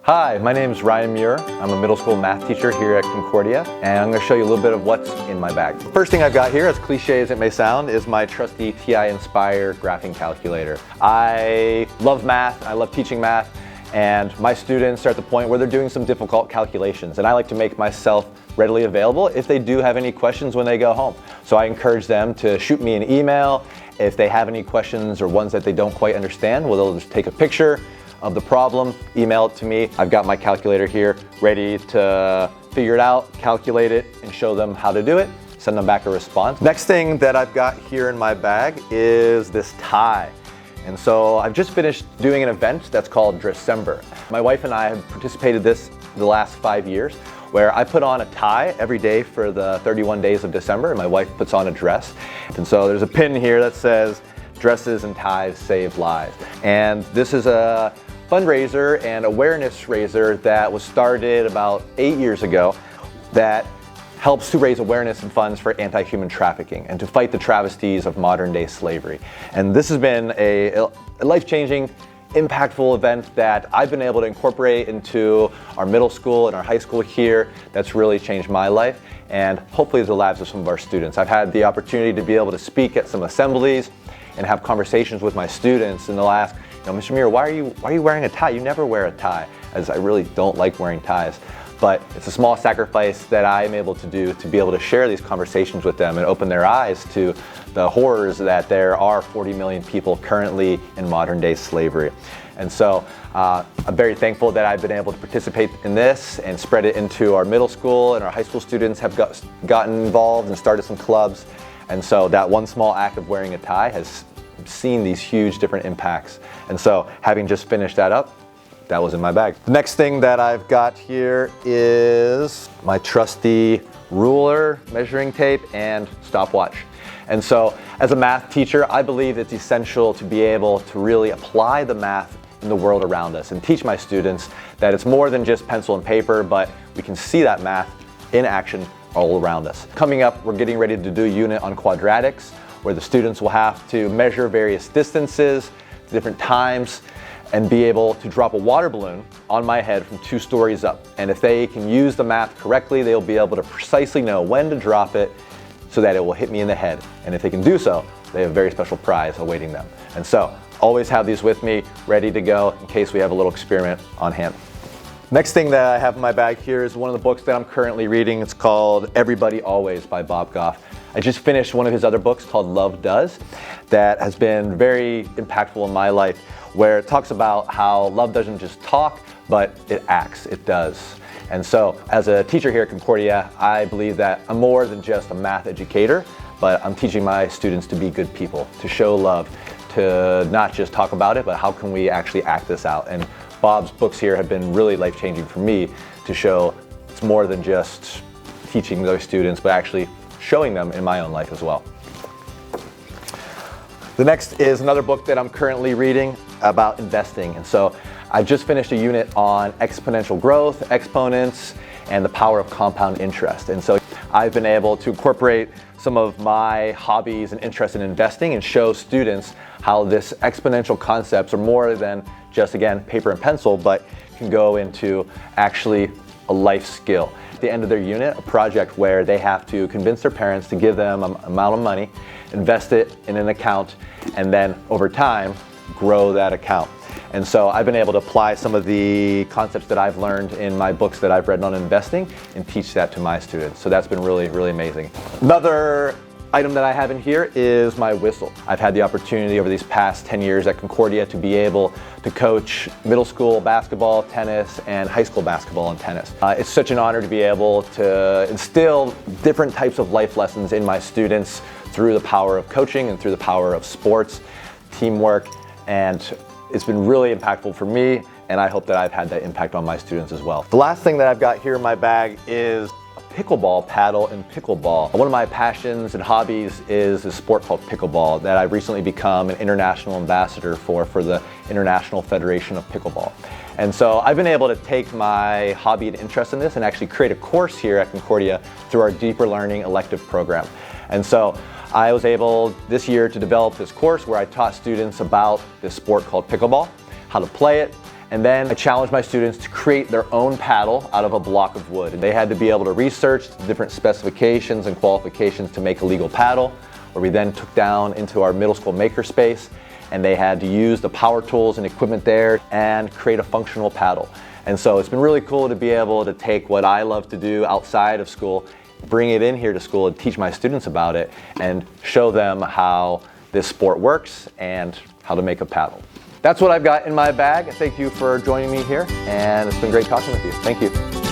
Hi, my name is Ryan Muir. I'm a middle school math teacher here at Concordia, and I'm going to show you a little bit of what's in my bag. The first thing I've got here, as cliche as it may sound, is my trusty TI Inspire graphing calculator. I love math, I love teaching math, and my students are at the point where they're doing some difficult calculations, and I like to make myself readily available if they do have any questions when they go home. So I encourage them to shoot me an email if they have any questions or ones that they don't quite understand. Well, they'll just take a picture of the problem, email it to me. I've got my calculator here ready to figure it out, calculate it, and show them how to do it, send them back a response. Next thing that I've got here in my bag is this tie. And so I've just finished doing an event that's called December. My wife and I have participated this the last 5 years, where I put on a tie every day for the 31 days of December, and my wife puts on a dress. And so there's a pin here that says, "Dresses and ties save lives." And this is a fundraiser and awareness raiser that was started about 8 years ago that helps to raise awareness and funds for anti-human trafficking and to fight the travesties of modern-day slavery. And this has been a life-changing, impactful event that I've been able to incorporate into our middle school and our high school here. That's really changed my life and hopefully the lives of some of our students. I've had the opportunity to be able to speak at some assemblies and have conversations with my students, and they'll ask, Mr. Muir, why are you wearing a tie? You never wear a tie, as I really don't like wearing ties. But it's a small sacrifice that I'm able to do to be able to share these conversations with them and open their eyes to the horrors that there are 40 million people currently in modern day slavery. And so I'm very thankful that I've been able to participate in this and spread it into our middle school, and our high school students have gotten involved and started some clubs. And so that one small act of wearing a tie has seen these huge different impacts. And so having just finished that up, that was in my bag. The next thing that I've got here is my trusty ruler, measuring tape, and stopwatch. And so as a math teacher, I believe it's essential to be able to really apply the math in the world around us and teach my students that it's more than just pencil and paper, but we can see that math in action all around us. Coming up, we're getting ready to do a unit on quadratics, where the students will have to measure various distances, different times, and be able to drop a water balloon on my head from 2 stories up. And if they can use the math correctly, they'll be able to precisely know when to drop it so that it will hit me in the head. And if they can do so, they have a very special prize awaiting them. And so, always have these with me, ready to go in case we have a little experiment on hand. Next thing that I have in my bag here is one of the books that I'm currently reading. It's called Everybody Always by Bob Goff. I just finished one of his other books called Love Does that has been very impactful in my life, where it talks about how love doesn't just talk, but it acts, it does. And so as a teacher here at Concordia, I believe that I'm more than just a math educator, but I'm teaching my students to be good people, to show love, to not just talk about it, but how can we actually act this out. And Bob's books here have been really life-changing for me to show it's more than just teaching those students, but actually showing them in my own life as well. The next is another book that I'm currently reading about investing. And so I just finished a unit on exponential growth, exponents, and the power of compound interest. And so I've been able to incorporate some of my hobbies and interest in investing and show students how this exponential concepts are more than just, again, paper and pencil, but can go into actually a life skill. At the end of their unit, a project where they have to convince their parents to give them an amount of money, invest it in an account, and then over time, grow that account. And so I've been able to apply some of the concepts that I've learned in my books that I've read on investing and teach that to my students. So that's been really, really amazing. Another item that I have in here is my whistle. I've had the opportunity over these past 10 years at Concordia to be able to coach middle school basketball, tennis, and high school basketball and tennis. It's such an honor to be able to instill different types of life lessons in my students through the power of coaching and through the power of sports, teamwork, and it's been really impactful for me, and I hope that I've had that impact on my students as well. The last thing that I've got here in my bag is pickleball paddle and pickleball. One of my passions and hobbies is a sport called pickleball that I've recently become an international ambassador for the International Federation of Pickleball. And so I've been able to take my hobby and interest in this and actually create a course here at Concordia through our Deeper Learning elective program. And so I was able this year to develop this course where I taught students about this sport called pickleball, how to play it, And then I challenged my students to create their own paddle out of a block of wood. And they had to be able to research the different specifications and qualifications to make a legal paddle, where we then took down into our middle school makerspace, and they had to use the power tools and equipment there and create a functional paddle. And so it's been really cool to be able to take what I love to do outside of school, bring it in here to school and teach my students about it and show them how this sport works and how to make a paddle. That's what I've got in my bag. Thank you for joining me here, and it's been great talking with you. Thank you.